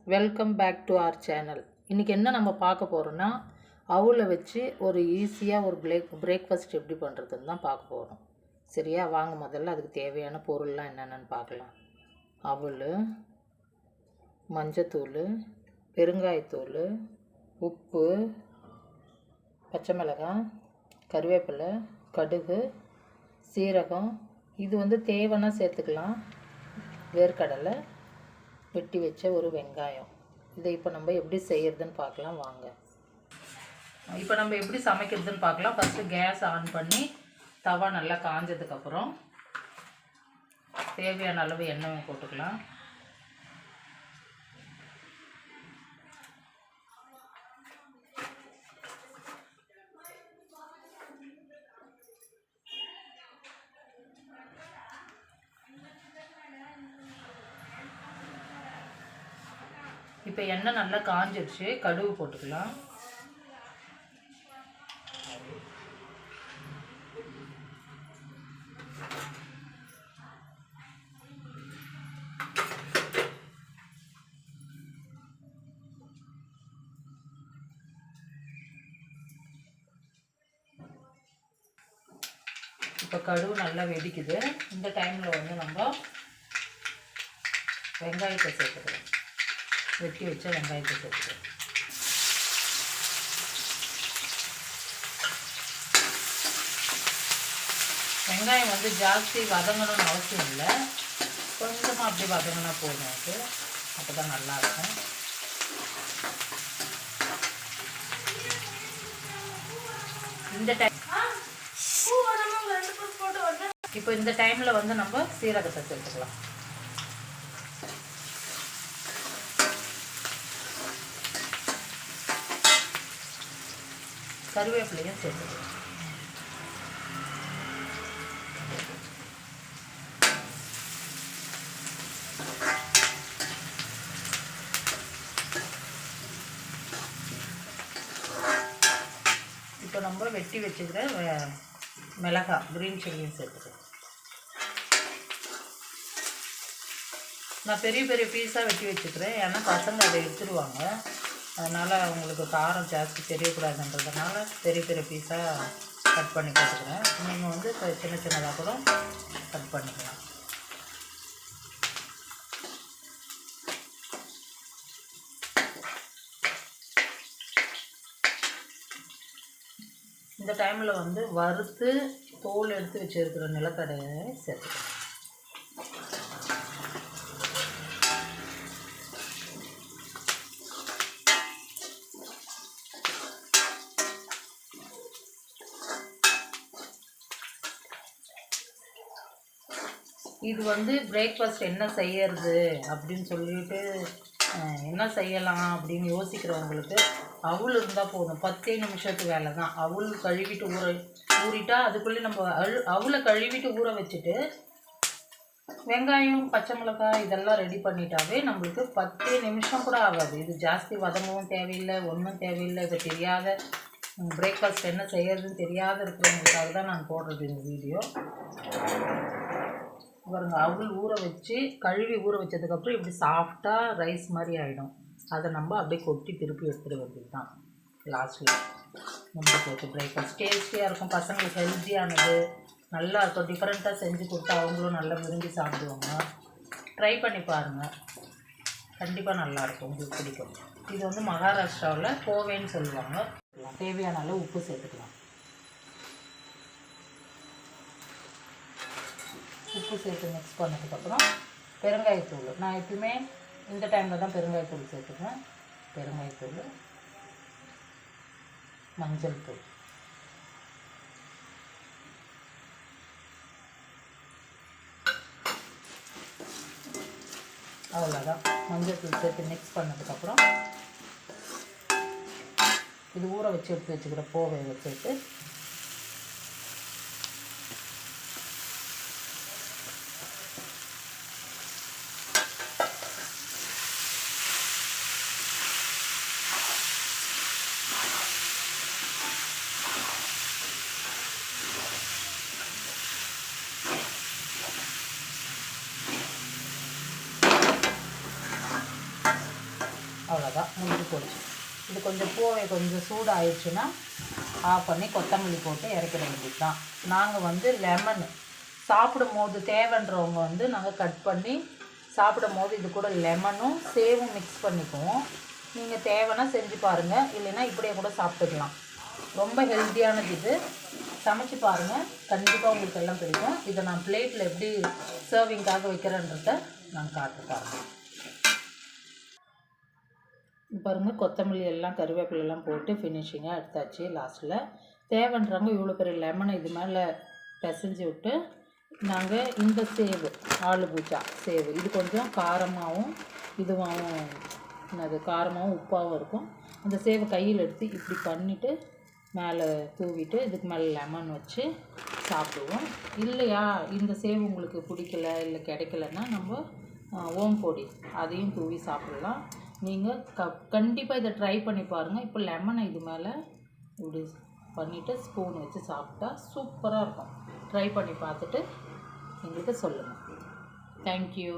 Welcome back to our channel. இன்றைக்கி என்ன நம்ம பார்க்க போகிறோன்னா, அவுலை வச்சு ஒரு ஈஸியாக ஒரு பிரேக்ஃபாஸ்ட் எப்படி பண்ணுறதுன்னு தான் பார்க்க போகிறோம். சரியா? வாங்க முதல்ல அதுக்கு தேவையான பொருள்லாம் என்னென்னு பார்க்கலாம். அவுல், மஞ்சத்தூள், பெருங்காயத்தூள், உப்பு, பச்சை மிளகாய், கருவேப்பிலை, கடுகு, சீரகம், இது தேவைன்னா சேர்த்துக்கலாம், வேர்க்கடலை, வெட்டி வச்ச ஒரு வெங்காயம். இதை இப்போ நம்ம எப்படி செய்கிறதுன்னு பார்க்கலாம் வாங்க. இப்போ நம்ம எப்படி சமைக்கிறதுன்னு பார்க்கலாம். ஃபஸ்ட்டு கேஸ் ஆன் பண்ணி தவா நல்லா காஞ்சதுக்கப்புறம் தேவையான அளவு எண்ணெய் போட்டுக்கலாம். இப்போ எண்ணெய் நல்லா காஞ்சிடுச்சு, கடுகு போட்டுக்கலாம். இப்போ கடுகு நல்லா வெடிக்குது. இந்த டைமில் நம்ம வெங்காயத்தை சேர்த்துக்கலாம். வெட்டி வச்ச வெங்காயத்தை சேர்த்துக்கலாம். வெங்காயம் ஜாஸ்தி வதங்கணும்னு அவசியம் இல்லை, கொஞ்சமாக அப்படி வதங்கினா போதும். அது அப்போ தான் நல்லாயிருக்கும். இப்போ இந்த டைமில் நம்ம சீரகத்தை சேர்த்துக்கலாம். கருவேப்பிலையும் சேர்த்துக்கலாம். இப்போ நம்ம வெட்டி வச்சுக்கிற மிளகாய், க்ரீன் சில்லியும் சேர்த்துக்கலாம். நான் பெரிய பெரிய பீஸாக வெட்டி வச்சுக்கிறேன், ஏன்னா பசங்க அதை எடுத்துடுவாங்க. அதனால் அவங்களுக்கு காரம் ஜாஸ்தி தெரியக்கூடாதுன்றதுனால பெரிய பெரிய பீஸாக கட் பண்ணி போட்டுக்கிறேன். நீங்கள் சின்ன சின்னதாக கூட கட் பண்ணிக்கலாம். இந்த டைமில் வறுத்து தோல் எடுத்து வச்சுருக்கிற நிலக்கடையை சேர்த்துக்கலாம். இது பிரேக்ஃபாஸ்ட் என்ன செய்யறது அப்படின்னு சொல்லிட்டு என்ன செய்யலாம் அப்படின்னு யோசிக்கிறவங்களுக்கு அவுல் இருந்தால் போதும். 10 நிமிஷத்துக்கு வேலை தான். அவுல் கழுவிட்டு ஊறிட்டா அதுக்குள்ளே நம்ம அவுலை கழுவிட்டு ஊற வச்சுட்டு வெங்காயம், பச்சை மிளகாய் இதெல்லாம் ரெடி பண்ணிட்டாவே நம்மளுக்கு 10 நிமிஷம் கூட ஆகாது. இது ஜாஸ்தி வதங்கவும் தேவையில்லை, ஒன்றும் தேவையில்லை. இது தெரியாத பிரேக்ஃபாஸ்ட் என்ன செய்யறதுன்னு தெரியாத இருக்கிறவங்களுக்காக தான் நான் போடுறது இந்த வீடியோ. பாருங்க, அவுல் கழுவி ஊற வச்சதுக்கப்புறம் இப்படி சாஃப்டாக ரைஸ் மாதிரி ஆகிடும். அதை நம்ம அப்படியே கொட்டி திருப்பி எடுத்துகிட்டு வேண்டியது தான். லாஸ்ட்டில் நம்ம போட்டு பிரேக்ஃபாஸ்ட் டேஸ்டியாக இருக்கும், பசங்களுக்கு ஹெல்த்தியானது, நல்லா இருக்கும். டிஃப்ரெண்ட்டாக செஞ்சு கொடுத்தா அவங்களும் நல்லா விரும்பி சாப்பிடுவாங்க. ட்ரை பண்ணி பாருங்கள், கண்டிப்பாக நல்லாயிருக்கும், உங்களுக்கு பிடிக்கும். இது மகாராஷ்டிராவில் போவேன்னு சொல்லுவாங்க. தேவையான அளவு உப்பு சேர்த்துக்கலாம். உப்பு சேர்த்து மிக்ஸ் பண்ணதுக்கப்புறம் பெருங்காயத்தூள், நான் எப்பவுமே இந்த டைமில் தான் பெருங்காயத்தூள் சேர்த்துக்குவேன். பெருங்காயத்தூள், மஞ்சள் தூள், அவ்வளோதான். மஞ்சள் தூள் சேர்த்து மிக்ஸ் பண்ணதுக்கப்புறம் இது ஊற வச்சு எடுத்து வச்சுக்கிற போவையை சேர்த்து போச்சு. இது கொஞ்சம் பூவை கொஞ்சம் சூடாகிடுச்சுன்னா ஆஃப் பண்ணி கொத்தமல்லி போட்டு இறக்கிட வேண்டியது தான். நாங்கள் வந்து லெமன் சாப்பிடும் போது தேவைன்றவங்க வந்து நாங்கள் கட் பண்ணி சாப்பிடும் போது இது கூட லெமனும் சேவும் மிக்ஸ் பண்ணிக்குவோம். நீங்கள் தேவைன்னா செஞ்சு பாருங்கள், இல்லைன்னா இப்படியே கூட சாப்பிட்டுக்கலாம். ரொம்ப ஹெல்த்தியானது இது. சமைச்சு பாருங்கள், கண்டிப்பாக உங்களுக்கு எல்லாம் பிடிக்கும். இதை நான் பிளேட்டில் எப்படி சர்விங்காக வைக்கிறேன்றத நான் காட்டு பாருங்கள். பாருங்கள், கொத்தமல்லி எல்லாம் கருவேப்பிலெல்லாம் போட்டு ஃபினிஷிங்காக எடுத்தாச்சு. லாஸ்ட்டில் தேவைன்றவங்க இவ்வளோ பெரிய லெமனை இது மேலே பிசைஞ்சு விட்டு நாங்கள் இந்த சேவு ஆலு பூஜா சேவு இது கொஞ்சம் காரமாகவும் இதுவாகவும் அது காரமாகவும் உப்பாகவும் இருக்கும். அந்த சேவை கையில் எடுத்து இப்படி பண்ணிவிட்டு மேலே தூவிட்டு இதுக்கு மேலே லெமன் வச்சு சாப்பிடுவோம். இல்லையா இந்த சேவு உங்களுக்கு பிடிக்கல இல்லை கிடைக்கலன்னா நம்ம ஓம் பொடி அதையும் தூவி சாப்பிடலாம். நீங்கள் கண்டிப்பாக இதை ட்ரை பண்ணி பாருங்கள். இப்போ லெமனை இது மேலே இப்படி பண்ணிவிட்டு ஸ்பூன் வச்சு சாப்பிட்டா சூப்பராக இருக்கும். ட்ரை பண்ணி பார்த்துட்டு எங்களுக்கு சொல்லுங்கள். தேங்க்யூ.